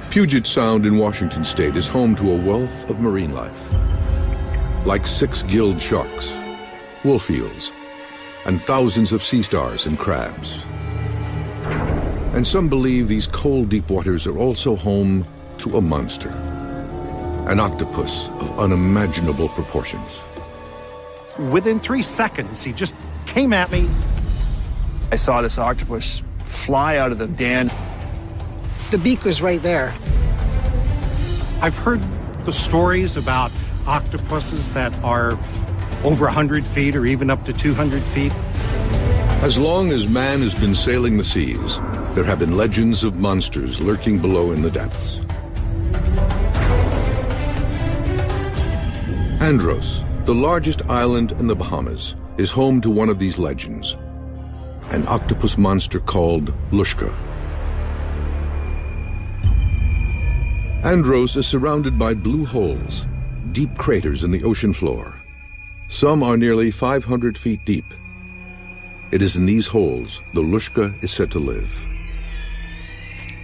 Puget Sound in Washington state is home to a wealth of marine life. Like six-gilled sharks, wolf eels, and thousands of sea stars and crabs. And some believe these cold, deep waters are also home to a monster, an octopus of unimaginable proportions. Within 3 seconds, he just came at me. I saw this octopus fly out of the den. The beak was right there. I've heard the stories about octopuses that are over 100 feet or even up to 200 feet. As long as man has been sailing the seas, there have been legends of monsters lurking below in the depths. Andros, the largest island in the Bahamas, is home to one of these legends, an octopus monster called Lushka. Andros is surrounded by blue holes, deep craters in the ocean floor. Some are nearly 500 feet deep. It is in these holes the Lushka is said to live.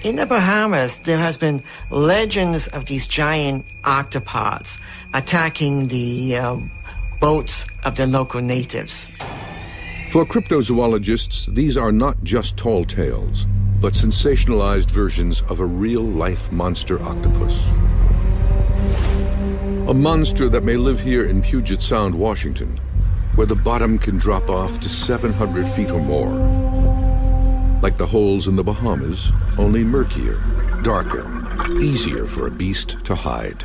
In the Bahamas, there has been legends of these giant octopods attacking the boats of the local natives. For cryptozoologists, these are not just tall tales, but sensationalized versions of a real-life monster octopus. A monster that may live here in Puget Sound, Washington, where the bottom can drop off to 700 feet or more. Like the holes in the Bahamas, only murkier, darker, easier for a beast to hide.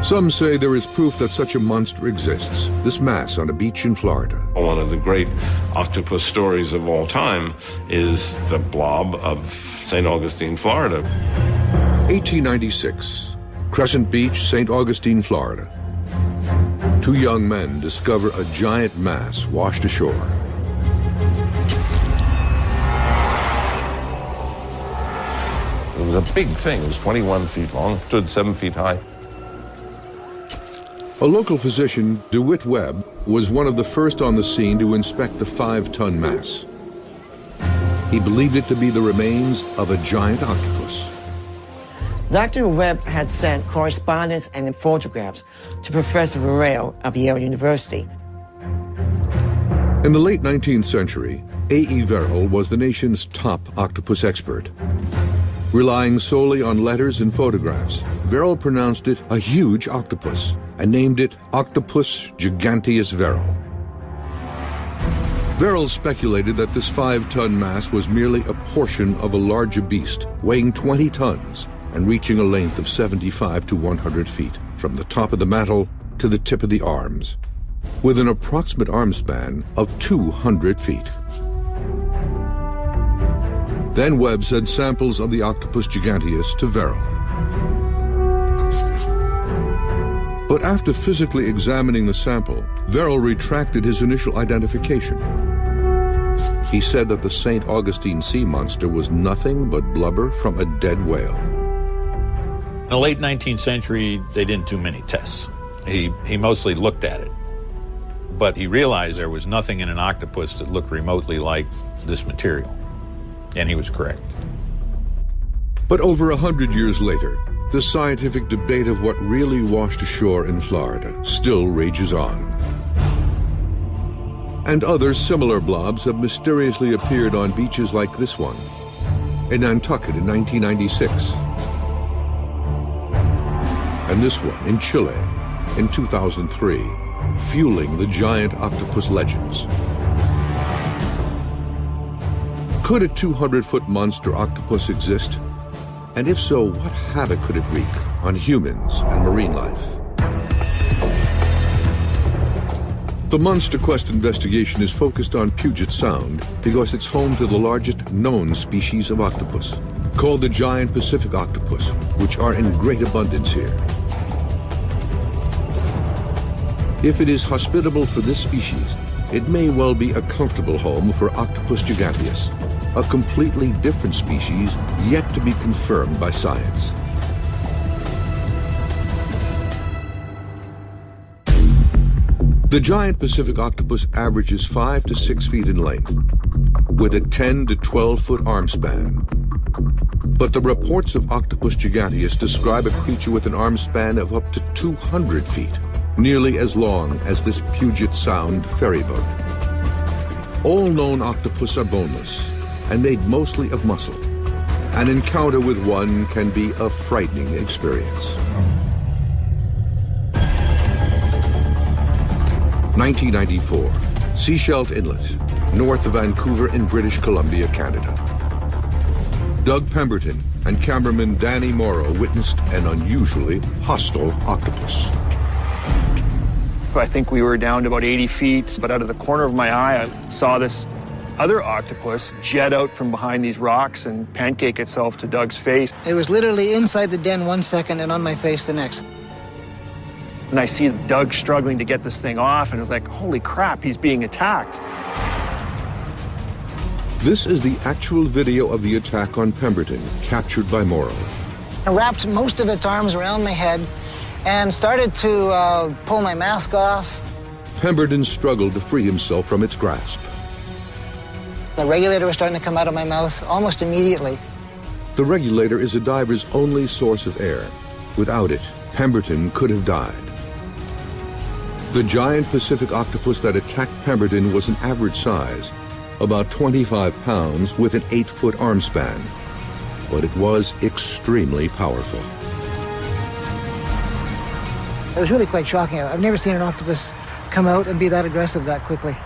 Some say there is proof that such a monster exists, this mass on a beach in Florida. One of the great octopus stories of all time is the blob of St. Augustine, Florida. 1896, Crescent Beach, St. Augustine, Florida. Two young men discover a giant mass washed ashore. It was a big thing. It was 21 feet long, stood 7 feet high. A local physician, DeWitt Webb, was one of the first on the scene to inspect the 5-ton mass. He believed it to be the remains of a giant octopus. Dr. Webb had sent correspondence and photographs to Professor Varel of Yale University. In the late 19th century, A.E. Verrill was the nation's top octopus expert. Relying solely on letters and photographs, Verrill pronounced it a huge octopus and named it Octopus giganteus Verrill. Verrill speculated that this 5-ton mass was merely a portion of a larger beast weighing 20 tons and reaching a length of 75 to 100 feet from the top of the mantle to the tip of the arms, with an approximate arm span of 200 feet. Then Webb sent samples of the Octopus giganteus to Verrill. But after physically examining the sample, Verrill retracted his initial identification. He said that the St. Augustine sea monster was nothing but blubber from a dead whale. In the late 19th century, they didn't do many tests. He mostly looked at it. But he realized there was nothing in an octopus that looked remotely like this material. And he was correct. But over 100 years later, the scientific debate of what really washed ashore in Florida still rages on. And other similar blobs have mysteriously appeared on beaches like this one, in Nantucket in 1996. And this one in Chile in 2003, fueling the giant octopus legends. Could a 200-foot monster octopus exist? And if so, what havoc could it wreak on humans and marine life? The Monster Quest investigation is focused on Puget Sound because it's home to the largest known species of octopus, called the giant Pacific octopus, which are in great abundance here. If it is hospitable for this species, it may well be a comfortable home for Octopus giganteus, a completely different species yet to be confirmed by science. The giant Pacific octopus averages 5 to 6 feet in length, with a 10 to 12-foot arm span. But the reports of Octopus giganteus describe a creature with an arm span of up to 200 feet, nearly as long as this Puget Sound ferry boat. All known octopus are boneless and made mostly of muscle. An encounter with one can be a frightening experience. 1994, Seashell Inlet, north of Vancouver in British Columbia, Canada. Doug Pemberton and cameraman Danny Morrow witnessed an unusually hostile octopus. I think we were down to about 80 feet, but out of the corner of my eye, I saw this other octopus jet out from behind these rocks and pancake itself to Doug's face. It was literally inside the den 1 second and on my face the next. And I see Doug struggling to get this thing off, and it was like, holy crap, he's being attacked. This is the actual video of the attack on Pemberton, captured by Morrow. I wrapped most of its arms around my head and started to pull my mask off. Pemberton struggled to free himself from its grasp. The regulator was starting to come out of my mouth almost immediately. The regulator is a diver's only source of air. Without it, Pemberton could have died. The giant Pacific octopus that attacked Pemberton was an average size, about 25 pounds with an 8-foot arm span. But it was extremely powerful. It was really quite shocking. I've never seen an octopus come out and be that aggressive that quickly.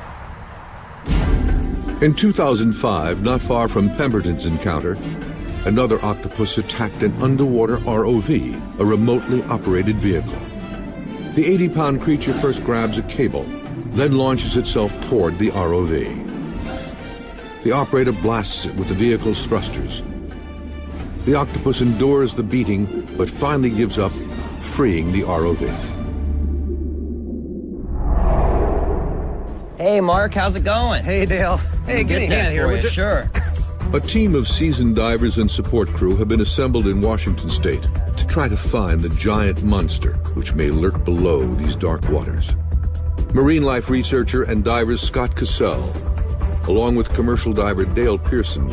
In 2005, not far from Pemberton's encounter, another octopus attacked an underwater ROV, a remotely operated vehicle. The 80-pound creature first grabs a cable, then launches itself toward the ROV. The operator blasts it with the vehicle's thrusters. The octopus endures the beating, but finally gives up, freeing the ROV. Hey, Mark, how's it going? Hey, Dale. Hey, get a hand here, would you? Sure. A team of seasoned divers and support crew have been assembled in Washington state to try to find the giant monster which may lurk below these dark waters. Marine life researcher and diver Scott Cassell, along with commercial diver Dale Pearson,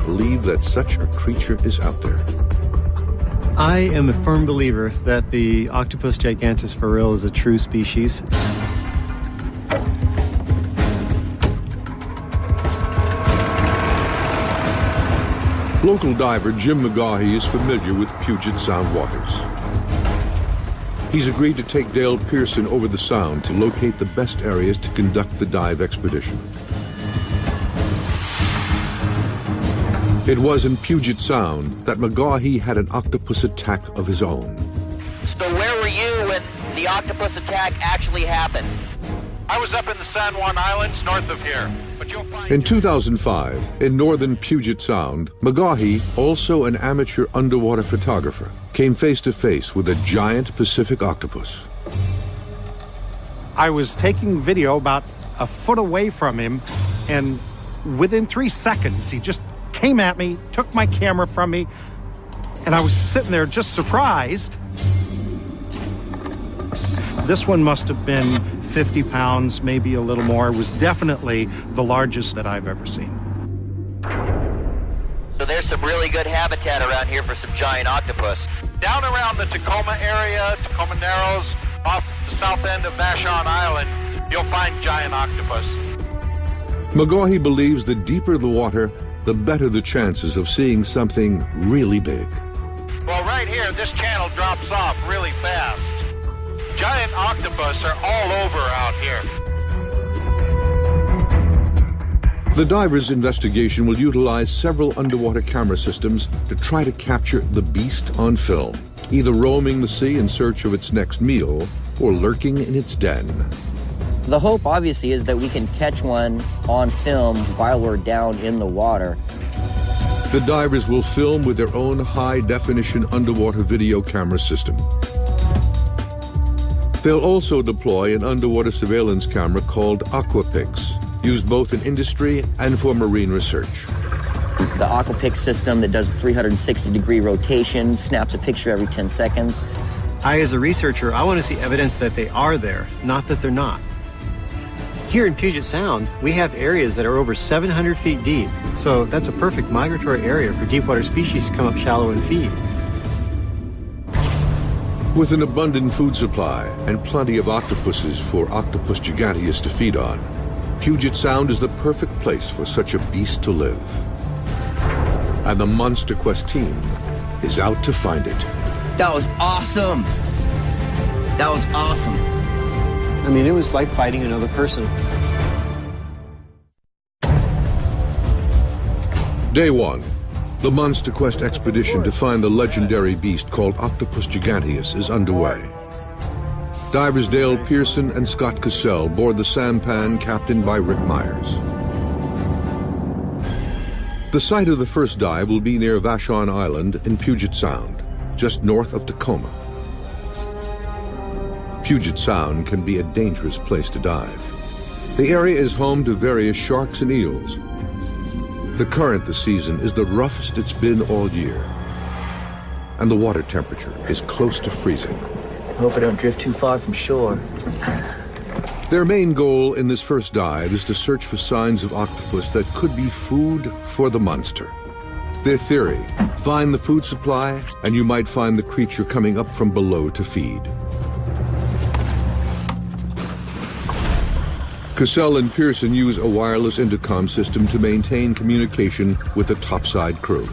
believe that such a creature is out there. I am a firm believer that the Octopus giganteus for real is a true species. Local diver Jim McGaughey is familiar with Puget Sound waters. He's agreed to take Dale Pearson over the Sound to locate the best areas to conduct the dive expedition. It was in Puget Sound that McGaughey had an octopus attack of his own. So where were you when the octopus attack actually happened? I was up in the San Juan Islands north of here. But you'll find... In 2005, in northern Puget Sound, McGaughey, also an amateur underwater photographer, came face to face with a giant Pacific octopus. I was taking video about a foot away from him, and within 3 seconds, he just came at me, took my camera from me, and I was sitting there just surprised. This one must have been 50 pounds, maybe a little more. It was definitely the largest that I've ever seen. So there's some really good habitat around here for some giant octopus. Down around the Tacoma area, Tacoma Narrows, off the south end of Vashon Island, you'll find giant octopus. McGaughey believes the deeper the water, the better the chances of seeing something really big. Well, right here, this channel drops off really fast. Giant octopus are all over out here. The divers' investigation will utilize several underwater camera systems to try to capture the beast on film, either roaming the sea in search of its next meal or lurking in its den. The hope, obviously, is that we can catch one on film while we're down in the water. The divers will film with their own high-definition underwater video camera system. They'll also deploy an underwater surveillance camera called Aquapix, used both in industry and for marine research. The Aquapix system that does a 360-degree rotation, snaps a picture every 10 seconds. As a researcher, I want to see evidence that they are there, not that they're not. Here in Puget Sound, we have areas that are over 700 feet deep, so that's a perfect migratory area for deepwater species to come up shallow and feed. With an abundant food supply and plenty of octopuses for Octopus giganteus to feed on, Puget Sound is the perfect place for such a beast to live. And the Monster Quest team is out to find it. That was awesome! That was awesome. I mean, it was like fighting another person. Day 1. The Monster Quest expedition to find the legendary beast called Octopus giganteus is underway. Divers Dale Pearson and Scott Cassell board the sampan captained by Rick Myers. The site of the first dive will be near Vashon Island in Puget Sound, just north of Tacoma. Puget Sound can be a dangerous place to dive. The area is home to various sharks and eels. The current this season is the roughest it's been all year. And the water temperature is close to freezing. Hope I don't drift too far from shore. Their main goal in this first dive is to search for signs of octopus that could be food for the monster. Their theory, find the food supply and you might find the creature coming up from below to feed. Cassell and Pearson use a wireless intercom system to maintain communication with the topside crew.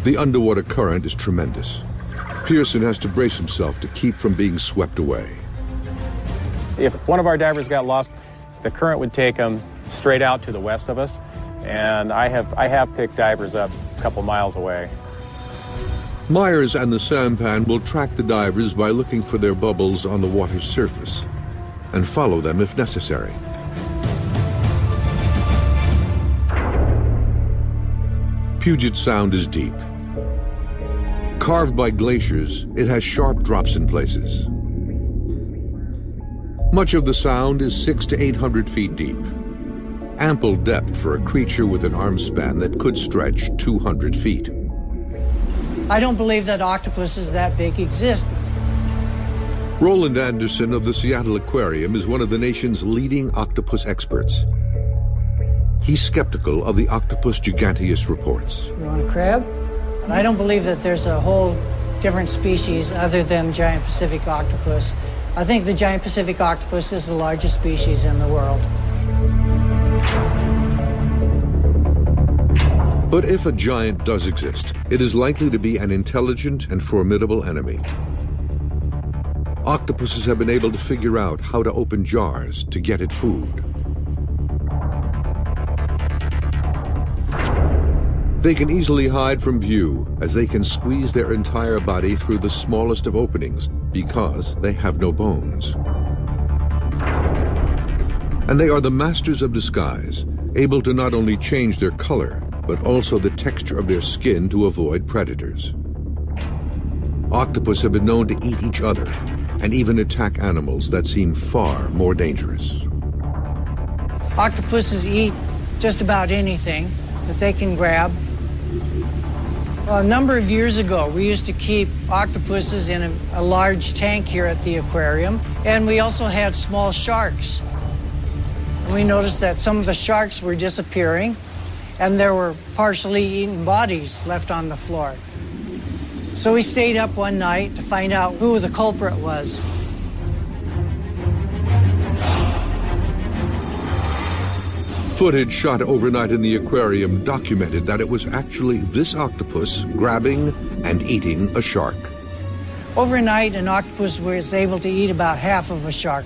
The underwater current is tremendous. Pearson has to brace himself to keep from being swept away. If one of our divers got lost, the current would take them straight out to the west of us, and I have picked divers up a couple miles away. Myers and the sampan will track the divers by looking for their bubbles on the water's surface and follow them if necessary. Puget Sound is deep. Carved by glaciers, it has sharp drops in places. Much of the sound is 600 to 800 feet deep. Ample depth for a creature with an arm span that could stretch 200 feet. I don't believe that octopuses that big exist. Roland Anderson of the Seattle Aquarium is one of the nation's leading octopus experts. He's skeptical of the Octopus giganteus reports. You want a crab? I don't believe that there's a whole different species other than giant Pacific octopus. I think the giant Pacific octopus is the largest species in the world. But if a giant does exist, it is likely to be an intelligent and formidable enemy. Octopuses have been able to figure out how to open jars to get it food. They can easily hide from view as they can squeeze their entire body through the smallest of openings because they have no bones. And they are the masters of disguise, able to not only change their color, but also the texture of their skin to avoid predators. Octopus have been known to eat each other and even attack animals that seem far more dangerous. Octopuses eat just about anything that they can grab. Well, a number of years ago, we used to keep octopuses in a large tank here at the aquarium, and we also had small sharks. We noticed that some of the sharks were disappearing, and there were partially eaten bodies left on the floor. So we stayed up one night to find out who the culprit was. Footage shot overnight in the aquarium documented that it was actually this octopus grabbing and eating a shark. Overnight, an octopus was able to eat about half of a shark.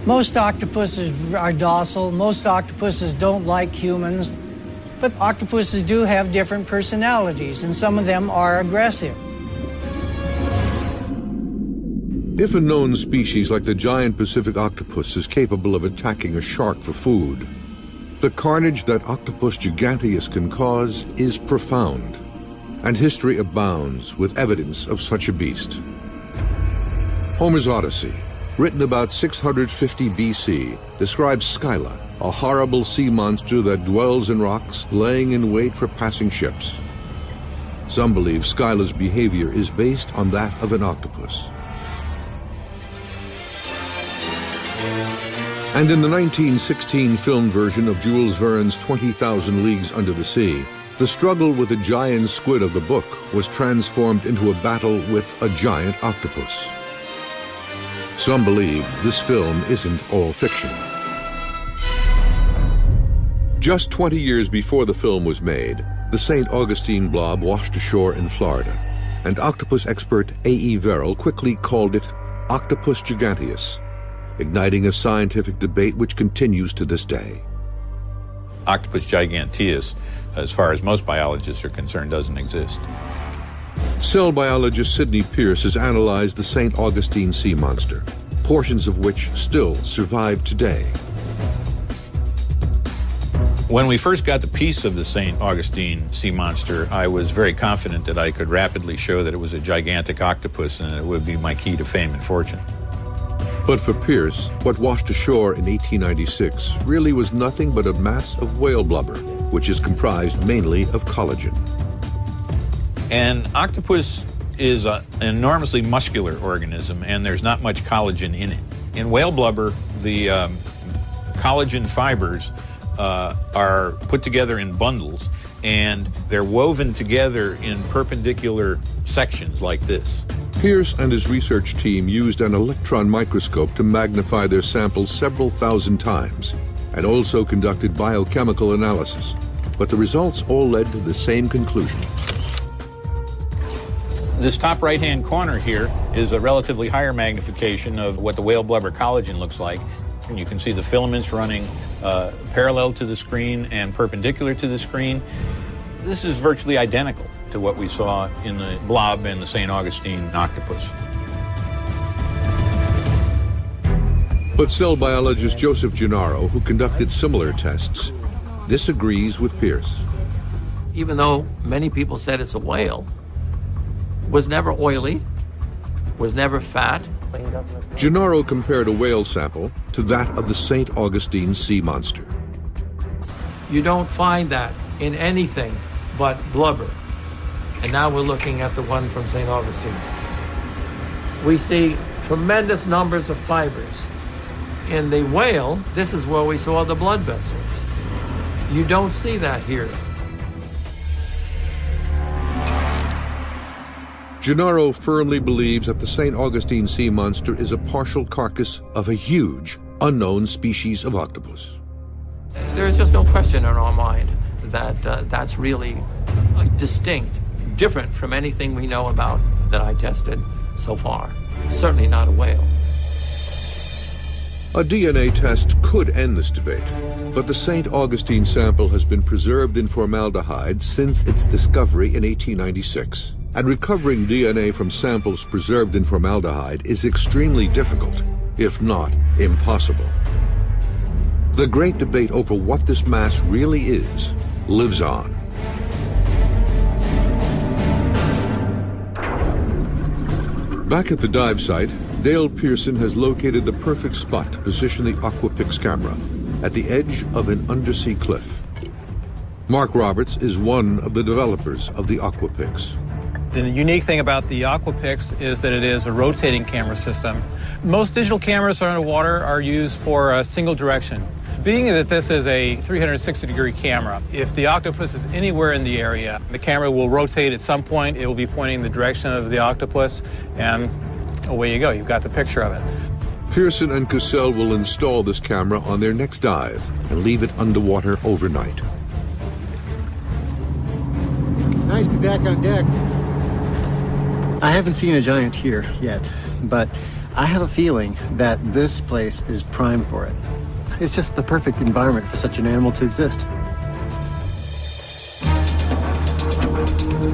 Most octopuses are docile. Most octopuses don't like humans. But octopuses do have different personalities, and some of them are aggressive. If a known species like the giant Pacific octopus is capable of attacking a shark for food, the carnage that Octopus giganteus can cause is profound, and history abounds with evidence of such a beast. Homer's Odyssey, written about 650 BC, describes Scylla, a horrible sea monster that dwells in rocks, laying in wait for passing ships. Some believe Skyla's behavior is based on that of an octopus. And in the 1916 film version of Jules Verne's 20,000 Leagues Under the Sea, the struggle with the giant squid of the book was transformed into a battle with a giant octopus. Some believe this film isn't all fiction. Just 20 years before the film was made, the St. Augustine blob washed ashore in Florida, and octopus expert A.E. Verrill quickly called it Octopus giganteus, igniting a scientific debate which continues to this day. Octopus giganteus, as far as most biologists are concerned, doesn't exist. Cell biologist Sidney Pierce has analyzed the St. Augustine sea monster, portions of which still survive today. When we first got the piece of the St. Augustine sea monster, I was very confident that I could rapidly show that it was a gigantic octopus and it would be my key to fame and fortune. But for Pierce, what washed ashore in 1896 really was nothing but a mass of whale blubber, which is comprised mainly of collagen. An octopus is an enormously muscular organism, and there's not much collagen in it. In whale blubber, the collagen fibers are put together in bundles, and they're woven together in perpendicular sections like this. Pierce and his research team used an electron microscope to magnify their samples several thousand times, and also conducted biochemical analysis. But the results all led to the same conclusion. This top right-hand corner here is a relatively higher magnification of what the whale blubber collagen looks like. And you can see the filaments running parallel to the screen and perpendicular to the screen. This is virtually identical to what we saw in the blob and the St. Augustine octopus. But cell biologist Joseph Gennaro, who conducted similar tests, disagrees with Pierce. Even though many people said it's a whale, was never oily, was never fat. Gennaro compared a whale sample to that of the St. Augustine sea monster. You don't find that in anything but blubber. And now we're looking at the one from St. Augustine. We see tremendous numbers of fibers. In the whale, this is where we saw the blood vessels. You don't see that here. Gennaro firmly believes that the St. Augustine sea monster is a partial carcass of a huge, unknown species of octopus. There is just no question in our mind that that's really distinct, different from anything we know about that I tested so far. Certainly not a whale. A DNA test could end this debate, but the St. Augustine sample has been preserved in formaldehyde since its discovery in 1896. And recovering DNA from samples preserved in formaldehyde is extremely difficult, if not impossible. The great debate over what this mass really is lives on. Back at the dive site, Dale Pearson has located the perfect spot to position the Aquapix camera at the edge of an undersea cliff. Mark Roberts is one of the developers of the Aquapix. The unique thing about the Aquapix is that it is a rotating camera system. Most digital cameras underwater are used for a single direction. Being that this is a 360-degree camera, if the octopus is anywhere in the area, the camera will rotate at some point. It will be pointing the direction of the octopus, and away you go. You've got the picture of it. Pearson and Cassell will install this camera on their next dive and leave it underwater overnight. Nice to be back on deck. I haven't seen a giant here yet, but I have a feeling that this place is prime for it. It's just the perfect environment for such an animal to exist.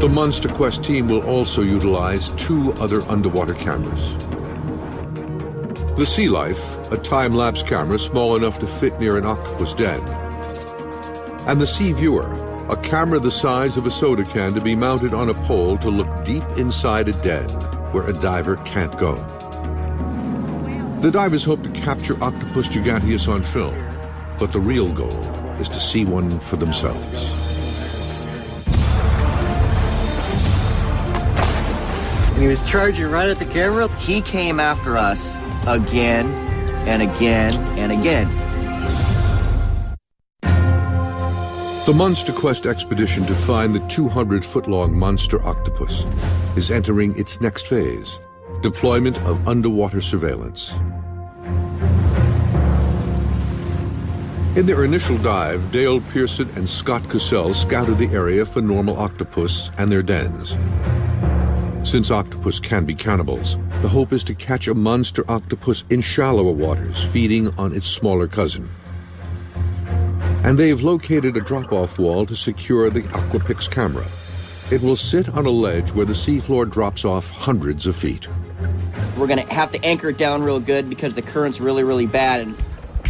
The Monster Quest team will also utilize 2 other underwater cameras. The Sea Life, a time-lapse camera small enough to fit near an octopus den. And the Sea Viewer, a camera the size of a soda can to be mounted on a pole to look deep inside a den where a diver can't go. The divers hope to capture Octopus giganteus on film, but the real goal is to see one for themselves. and he was charging right at the camera. He came after us again and again and again. The Monster Quest expedition to find the 200-foot-long monster octopus is entering its next phase, deployment of underwater surveillance. In their initial dive, Dale Pearson and Scott Cassell scouted the area for normal octopus and their dens. Since octopus can be cannibals, the hope is to catch a monster octopus in shallower waters, feeding on its smaller cousin. And they've located a drop-off wall to secure the Aquapix camera. It will sit on a ledge where the seafloor drops off hundreds of feet. We're gonna have to anchor it down real good because the current's really, really bad. And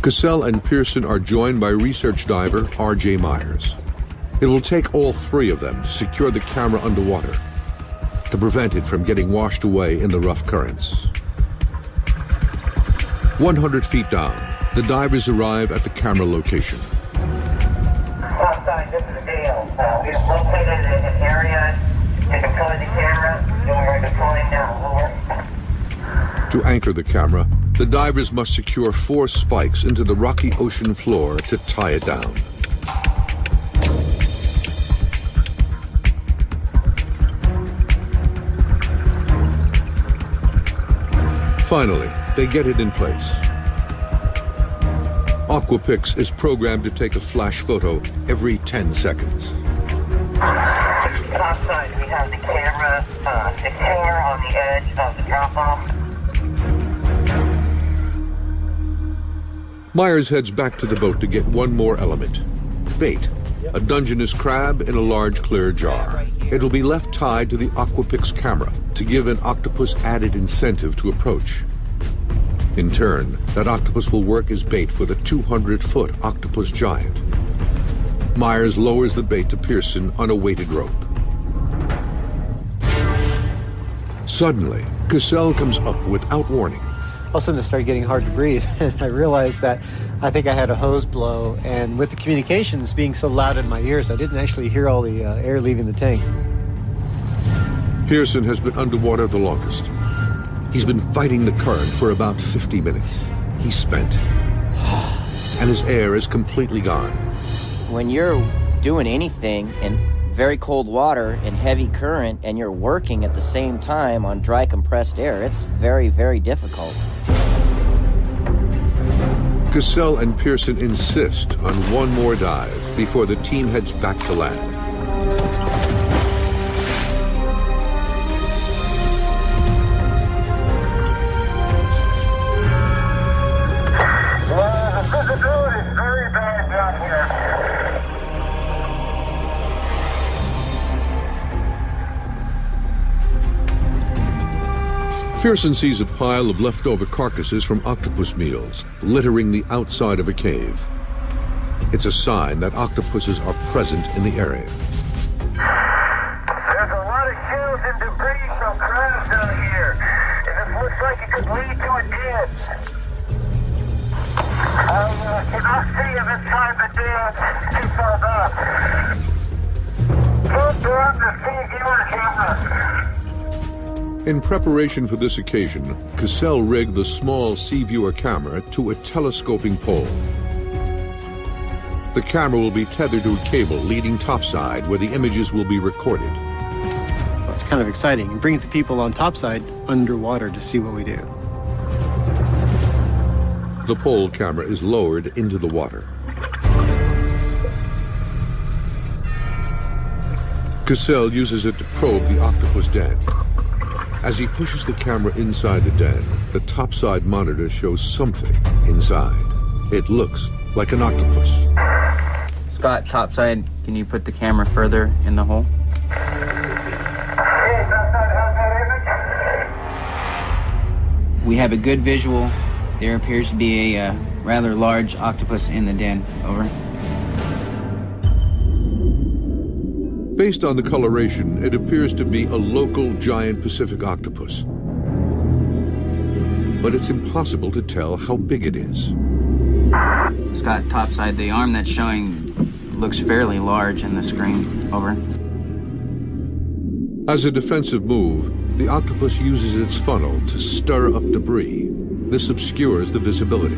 Cassell and Pearson are joined by research diver R.J. Myers. It will take all three of them to secure the camera underwater, to prevent it from getting washed away in the rough currents. 100 feet down, the divers arrive at the camera location. Outside, this is Dale. We have located an area to deploy the camera, and we're deploying now. Over. To anchor the camera, the divers must secure 4 spikes into the rocky ocean floor to tie it down. Finally, they get it in place. Aquapix is programmed to take a flash photo every 10 seconds. Outside, we have the camera secure on the edge of the drop-off. Myers heads back to the boat to get one more element. Bait, a Dungeness crab in a large clear jar. It will be left tied to the Aquapix camera to give an octopus added incentive to approach. In turn, that octopus will work as bait for the 200-foot octopus giant. Myers lowers the bait to Pearson on a weighted rope. Suddenly, Cassell comes up without warning. All of a sudden it started getting hard to breathe, and I realized that I think I had a hose blow, and with the communications being so loud in my ears, I didn't actually hear all the air leaving the tank. Pearson has been underwater the longest. He's been fighting the current for about 50 minutes. He's spent, and his air is completely gone. when you're doing anything in very cold water and heavy current and you're working at the same time on dry compressed air, it's very, very difficult. Cassell and Pearson insist on one more dive before the team heads back to land. Pearson sees a pile of leftover carcasses from octopus meals littering the outside of a cave. It's a sign that octopuses are present in the area. There's a lot of shells and debris from crabs down here, and it looks like it could lead to a den. I cannot see him inside the den. Too far back. Look around the viewer camera. In preparation for this occasion, Cassell rigged the small Seaviewer camera to a telescoping pole. The camera will be tethered to a cable leading topside where the images will be recorded. Well, it's kind of exciting. It brings the people on topside underwater to see what we do. The pole camera is lowered into the water. Cassell uses it to probe the octopus den. As he pushes the camera inside the den, the topside monitor shows something inside. It looks like an octopus. Scott, topside, can you put the camera further in the hole? We have a good visual. There appears to be a rather large octopus in the den. Over. Based on the coloration, it appears to be a local giant Pacific octopus. But it's impossible to tell how big it is. Scott, topside, the arm that's showing looks fairly large in the screen. Over. As a defensive move, the octopus uses its funnel to stir up debris. This obscures the visibility.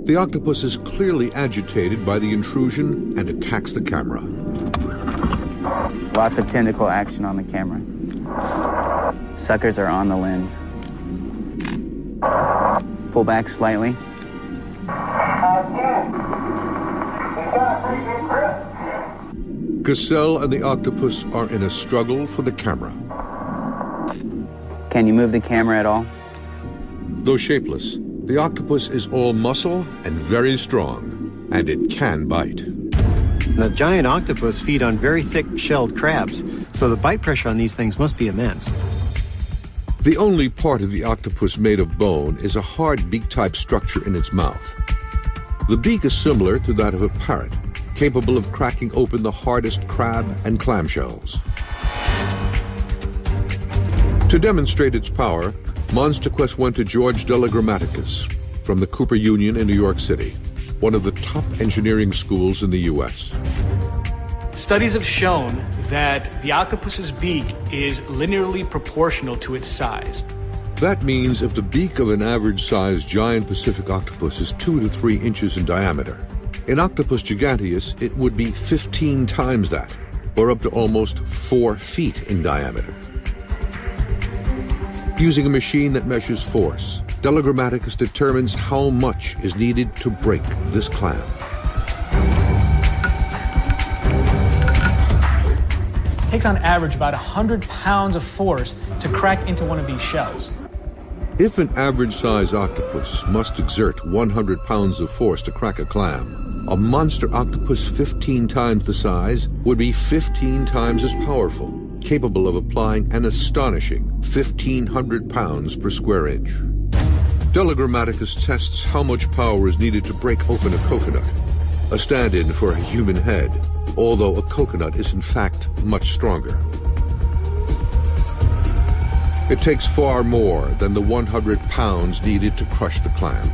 The octopus is clearly agitated by the intrusion and attacks the camera. Lots of tentacle action on the camera. Suckers are on the lens. Pull back slightly. Cassell and the octopus are in a struggle for the camera. Can you move the camera at all? Though shapeless, the octopus is all muscle and very strong, and it can bite. The giant octopus feed on very thick-shelled crabs, so the bite pressure on these things must be immense. The only part of the octopus made of bone is a hard beak-type structure in its mouth. The beak is similar to that of a parrot, capable of cracking open the hardest crab and clam shells. To demonstrate its power, MonsterQuest went to George Della Grammaticus from the Cooper Union in New York City, one of the top engineering schools in the U.S. Studies have shown that the octopus's beak is linearly proportional to its size. That means if the beak of an average-sized giant Pacific octopus is 2 to 3 inches in diameter, in Octopus giganteus it would be 15 times that, or up to almost 4 feet in diameter. Using a machine that measures force, Della Grammaticus determines how much is needed to break this clam. It takes on average about 100 pounds of force to crack into one of these shells. If an average-sized octopus must exert 100 pounds of force to crack a clam, a monster octopus 15 times the size would be 15 times as powerful, capable of applying an astonishing 1,500 pounds per square inch. Della Grammaticus tests how much power is needed to break open a coconut, a stand-in for a human head, although a coconut is in fact much stronger. It takes far more than the 100 pounds needed to crush the clam.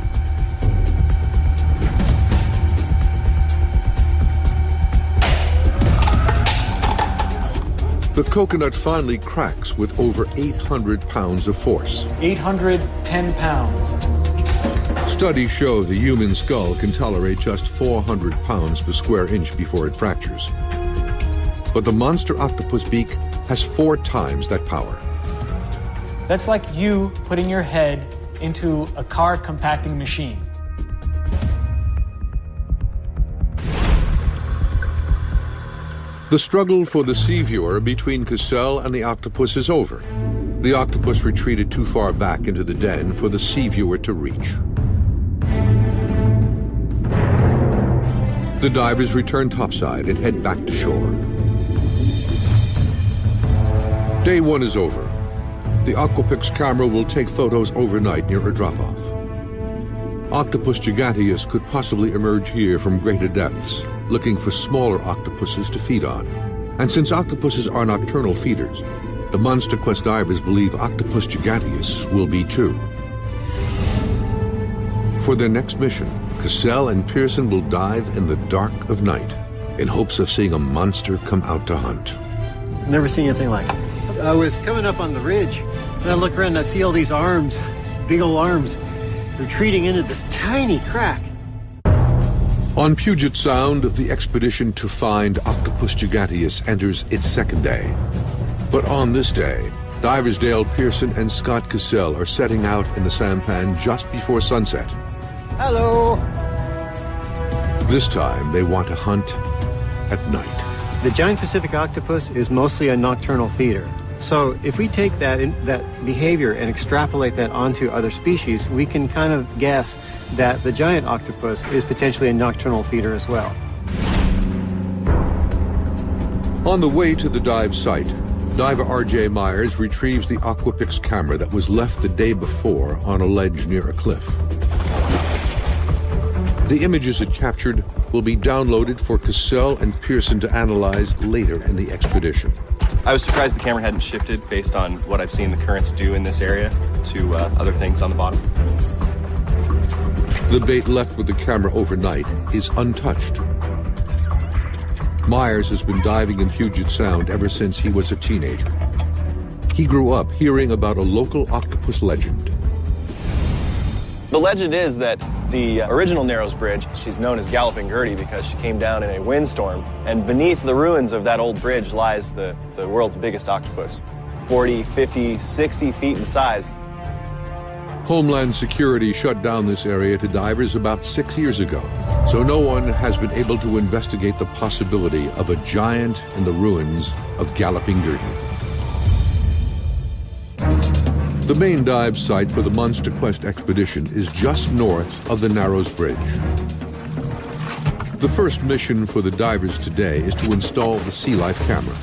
The coconut finally cracks with over 800 pounds of force. 810 pounds. Studies show the human skull can tolerate just 400 pounds per square inch before it fractures. But the monster octopus beak has 4 times that power. That's like you putting your head into a car compacting machine. The struggle for the sea viewer between Cassell and the octopus is over. The octopus retreated too far back into the den for the sea viewer to reach. The divers return topside and head back to shore. Day 1 is over. The Aquapix camera will take photos overnight near a drop-off. Octopus giganteus could possibly emerge here from greater depths, looking for smaller octopuses to feed on. And since octopuses are nocturnal feeders, the MonsterQuest divers believe Octopus giganteus will be too. For their next mission, Cassell and Pearson will dive in the dark of night in hopes of seeing a monster come out to hunt. Never seen anything like it. I was coming up on the ridge, and I look around and I see all these arms, big old arms, retreating into this tiny crack. On Puget Sound, the expedition to find Octopus giganteus enters its second day. But on this day, divers Dale Pearson and Scott Cassell are setting out in the sampan just before sunset. Hello! This time, they want to hunt at night. The giant Pacific octopus is mostly a nocturnal feeder. So if we take that behavior and extrapolate that onto other species, we can kind of guess that the giant octopus is potentially a nocturnal feeder as well. On the way to the dive site, diver R.J. Myers retrieves the Aquapix camera that was left the day before on a ledge near a cliff. The images it captured will be downloaded for Cassell and Pearson to analyze later in the expedition. I was surprised the camera hadn't shifted based on what I've seen the currents do in this area to other things on the bottom. The bait left with the camera overnight is untouched. Myers has been diving in Puget Sound ever since he was a teenager. He grew up hearing about a local octopus legend. The legend is that the original Narrows Bridge, she's known as Galloping Gertie because she came down in a windstorm, and beneath the ruins of that old bridge lies the world's biggest octopus, 40, 50, 60 feet in size. Homeland Security shut down this area to divers about 6 years ago, so no one has been able to investigate the possibility of a giant in the ruins of Galloping Gertie. The main dive site for the Monster Quest expedition is just north of the Narrows Bridge. The first mission for the divers today is to install the Sea Life camera.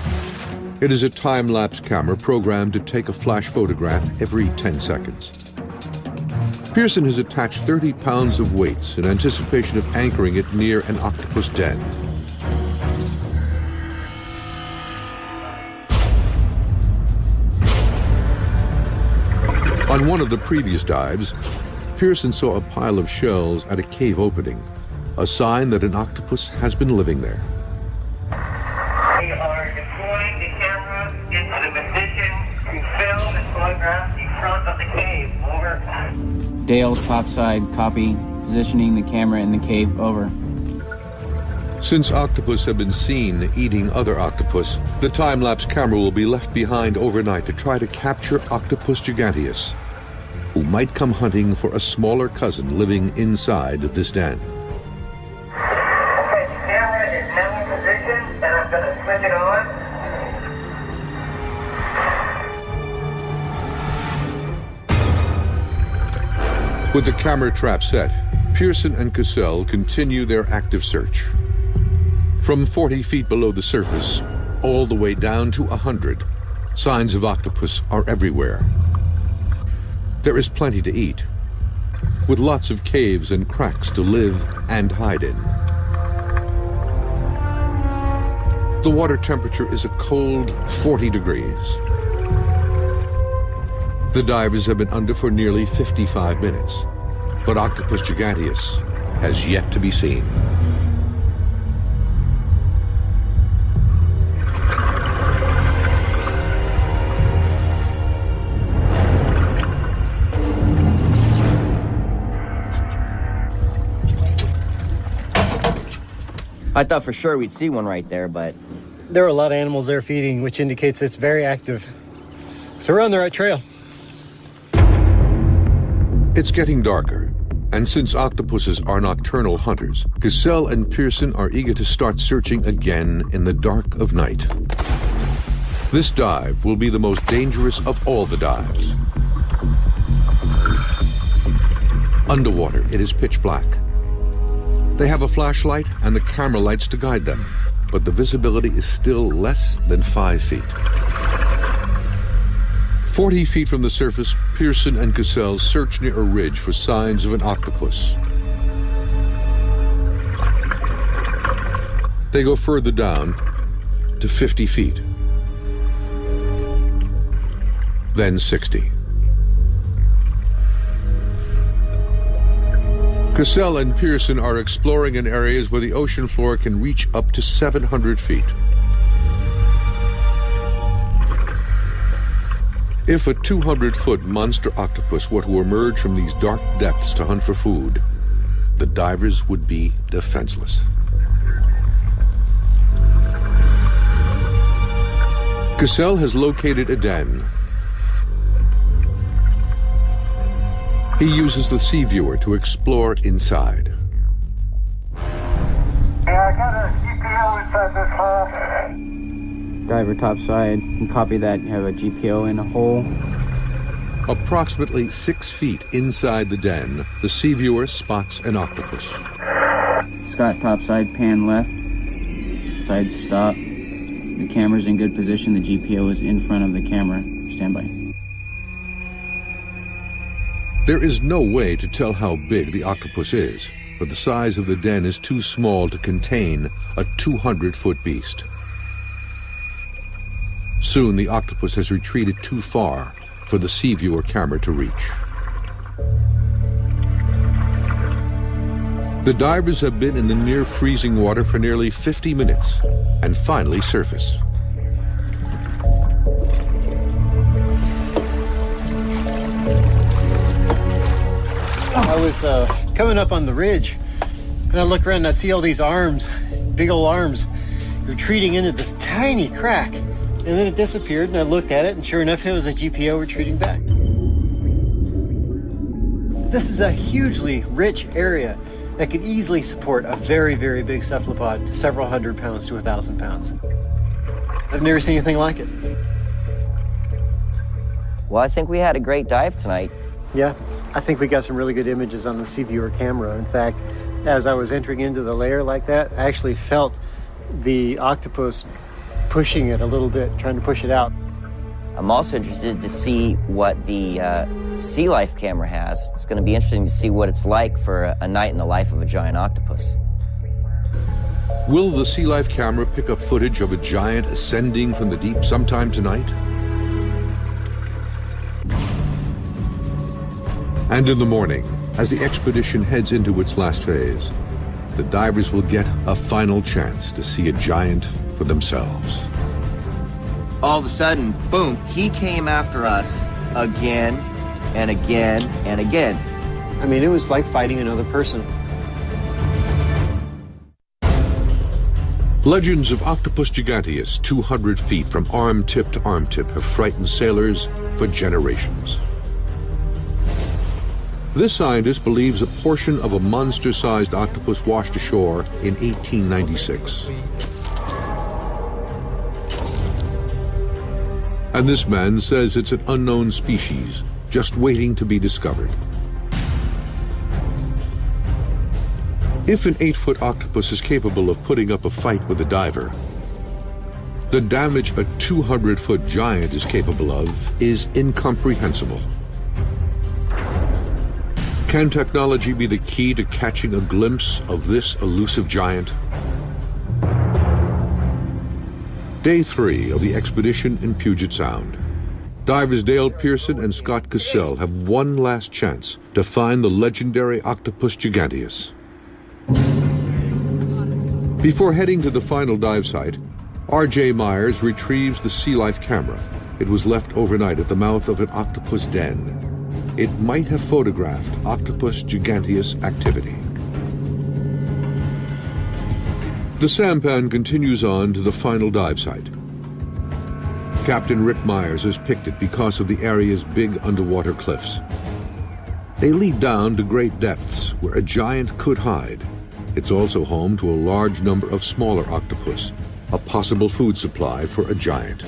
It is a time-lapse camera programmed to take a flash photograph every 10 seconds. Pearson has attached 30 pounds of weights in anticipation of anchoring it near an octopus den. On one of the previous dives, Pearson saw a pile of shells at a cave opening, a sign that an octopus has been living there. We are deploying the camera into the position to film and photograph the front of the cave. Over. Dale's topside, copy. Positioning the camera in the cave, over. Since octopus have been seen eating other octopus, the time-lapse camera will be left behind overnight to try to capture Octopus giganteus, who might come hunting for a smaller cousin living inside this den. Okay, the camera is now in position, and I'm going to switch it on. With the camera trap set, Pearson and Cassell continue their active search. From 40 feet below the surface, all the way down to 100, signs of octopus are everywhere. There is plenty to eat, with lots of caves and cracks to live and hide in. The water temperature is a cold 40 degrees. The divers have been under for nearly 55 minutes, but Octopus giganteus has yet to be seen. I thought for sure we'd see one right there, but... There are a lot of animals there feeding, which indicates it's very active. So we're on the right trail. It's getting darker, and since octopuses are nocturnal hunters, Cassell and Pearson are eager to start searching again in the dark of night. This dive will be the most dangerous of all the dives. Underwater, it is pitch black. They have a flashlight and the camera lights to guide them, but the visibility is still less than 5 feet. 40 feet from the surface, Pearson and Cassell search near a ridge for signs of an octopus. They go further down to 50 feet, then 60. Cassell and Pearson are exploring in areas where the ocean floor can reach up to 700 feet. If a 200-foot monster octopus were to emerge from these dark depths to hunt for food, the divers would be defenseless. Cassell has located a den. He uses the sea viewer to explore inside. Yeah, I got a GPO inside this hole. Diver topside, and copy that. You have a GPO in a hole. Approximately 6 feet inside the den, the sea viewer spots an octopus. Scott topside, pan left. Side stop. The camera's in good position. The GPO is in front of the camera. Stand by. There is no way to tell how big the octopus is, but the size of the den is too small to contain a 200-foot beast. Soon the octopus has retreated too far for the sea viewer camera to reach. The divers have been in the near freezing water for nearly 50 minutes and finally surface. I was coming up on the ridge, and I look around and I see all these arms, big old arms, retreating into this tiny crack. And then it disappeared, and I looked at it, and sure enough, it was a GPO retreating back. This is a hugely rich area that could easily support a very, very big cephalopod, several hundred pounds to 1,000 pounds. I've never seen anything like it. Well, I think we had a great dive tonight. Yeah, I think we got some really good images on the Sea Viewer camera. In fact, as I was entering into the layer like that, I actually felt the octopus pushing it a little bit, trying to push it out. I'm also interested to see what the Sea Life camera has. It's going to be interesting to see what it's like for a night in the life of a giant octopus. Will the Sea Life camera pick up footage of a giant ascending from the deep sometime tonight? And in the morning, as the expedition heads into its last phase, the divers will get a final chance to see a giant for themselves. All of a sudden, boom, he came after us again and again and again. I mean, it was like fighting another person. Legends of Octopus giganteus, 200 feet from arm tip to arm tip, have frightened sailors for generations. This scientist believes a portion of a monster-sized octopus washed ashore in 1896. And this man says it's an unknown species, just waiting to be discovered. If an 8-foot octopus is capable of putting up a fight with a diver, the damage a 200-foot giant is capable of is incomprehensible. Can technology be the key to catching a glimpse of this elusive giant? Day 3 of the expedition in Puget Sound. Divers Dale Pearson and Scott Cassell have one last chance to find the legendary Octopus giganteus. Before heading to the final dive site, R.J. Myers retrieves the Sea Life camera. It was left overnight at the mouth of an octopus den. It might have photographed Octopus giganteus activity. The sampan continues on to the final dive site. Captain Rick Myers has picked it because of the area's big underwater cliffs. They lead down to great depths where a giant could hide. It's also home to a large number of smaller octopus, a possible food supply for a giant.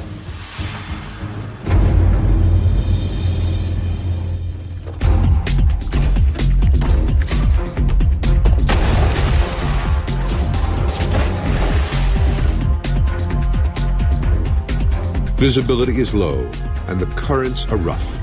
Visibility is low, and the currents are rough.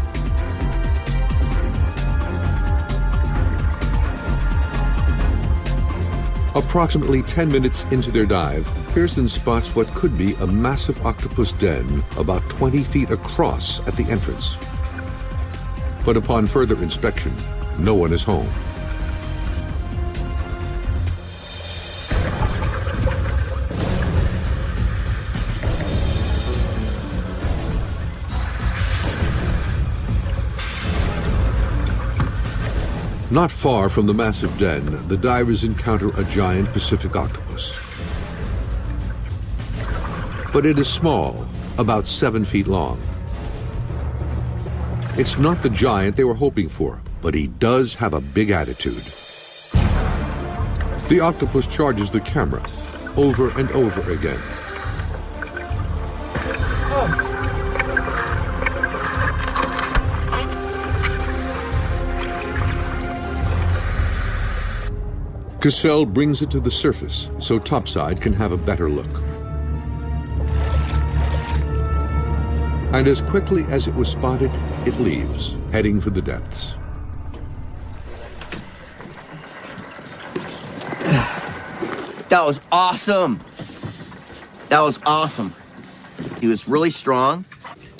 Approximately 10 minutes into their dive, Pearson spots what could be a massive octopus den about 20 feet across at the entrance. But upon further inspection, no one is home. Not far from the massive den, the divers encounter a giant Pacific octopus. But it is small, about 7 feet long. It's not the giant they were hoping for, but he does have a big attitude. The octopus charges the camera over and over again. Cassell brings it to the surface so topside can have a better look. And as quickly as it was spotted, it leaves, heading for the depths. That was awesome. That was awesome. He was really strong,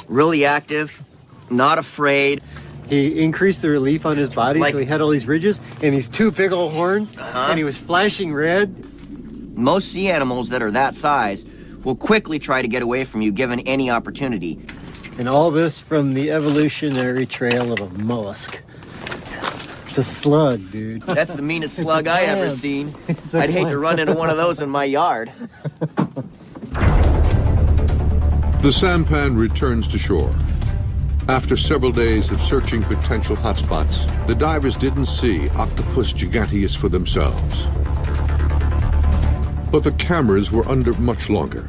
really active, not afraid. He increased the relief on his body, so he had all these ridges and these two big old horns, and he was flashing red. Most sea animals that are that size will quickly try to get away from you given any opportunity. And all this from the evolutionary trail of a mollusk. It's a slug, dude. That's the meanest slug I ever seen. I'd hate to run into one of those in my yard. The sampan returns to shore. After several days of searching potential hotspots, the divers didn't see Octopus giganteus for themselves. But the cameras were under much longer.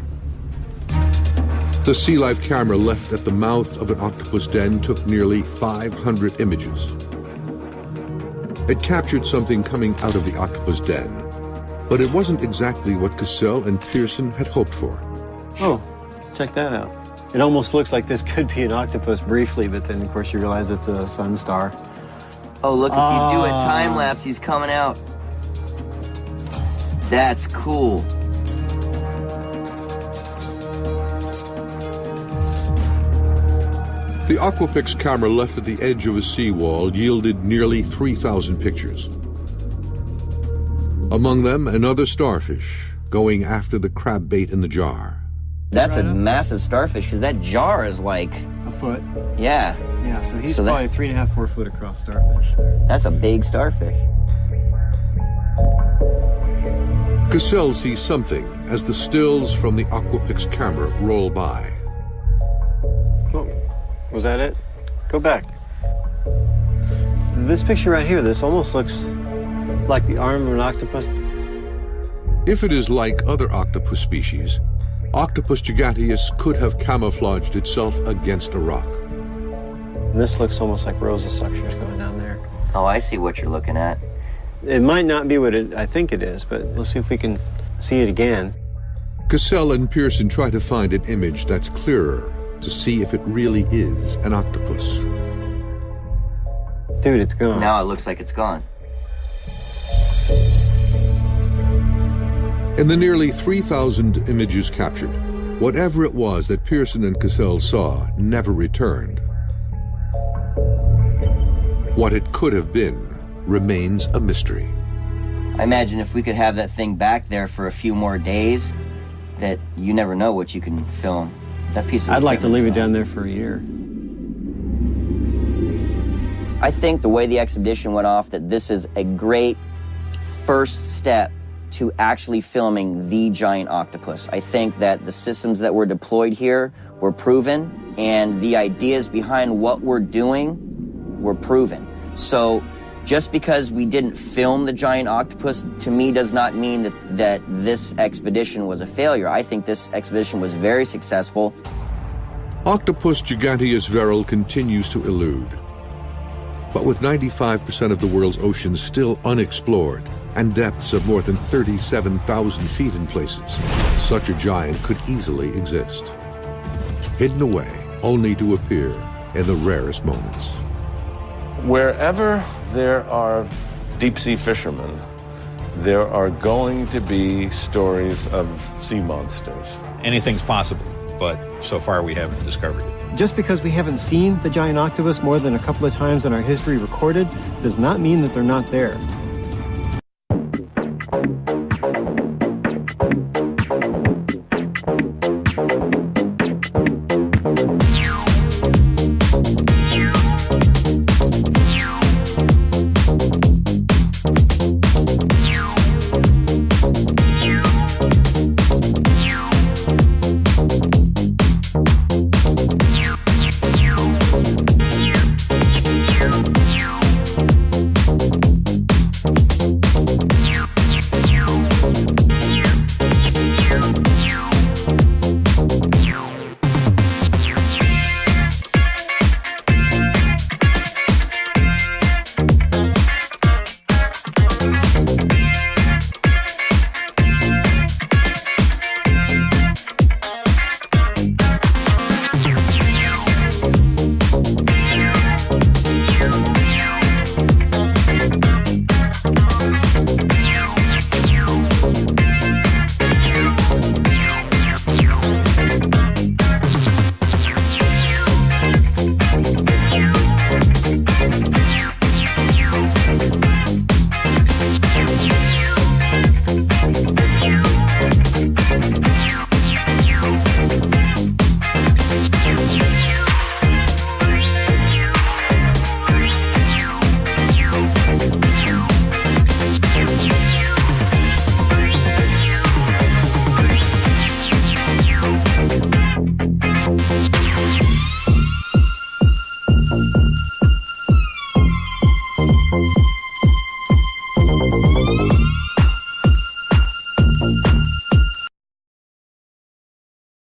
The Sea Life camera left at the mouth of an octopus den took nearly 500 images. It captured something coming out of the octopus den, but it wasn't exactly what Cassell and Pearson had hoped for. Oh, check that out. It almost looks like this could be an octopus briefly, but then, of course, you realize it's a sun star. Oh, look, if you do it time-lapse, he's coming out. That's cool. The Aquapix camera left at the edge of a seawall yielded nearly 3,000 pictures. Among them, another starfish going after the crab bait in the jar. That's a massive starfish, because that jar is like... a foot. Yeah. Yeah, so he's probably 3.5, 4 foot across starfish. That's a big starfish. Cassell sees something as the stills from the Aquapix camera roll by. Oh, was that it? Go back. This picture right here, this almost looks like the arm of an octopus. If it is like other octopus species, Octopus giganteus could have camouflaged itself against a rock. This looks almost like Rosa's structures going down there. Oh, I see what you're looking at. It might not be what I think it is, but let's see if we can see it again. Cassell and Pearson try to find an image that's clearer to see if it really is an octopus. Dude, it's gone. Now it looks like it's gone. In the nearly 3,000 images captured, whatever it was that Pearson and Cassell saw never returned. What it could have been remains a mystery. I imagine if we could have that thing back there for a few more days, that you never know what you can film. That piece of I'd like to leave it down there for a year. I think the way the expedition went off, that this is a great first step to actually filming the giant octopus. I think that the systems that were deployed here were proven, and the ideas behind what we're doing were proven. So just because we didn't film the giant octopus, to me, does not mean that this expedition was a failure. I think this expedition was very successful. Octopus giganteus virile continues to elude. But with 95% of the world's oceans still unexplored and depths of more than 37,000 feet in places, such a giant could easily exist. Hidden away only to appear in the rarest moments. Wherever there are deep-sea fishermen, there are going to be stories of sea monsters. Anything's possible, but so far we haven't discovered it. Just because we haven't seen the giant octopus more than a couple of times in our history recorded does not mean that they're not there.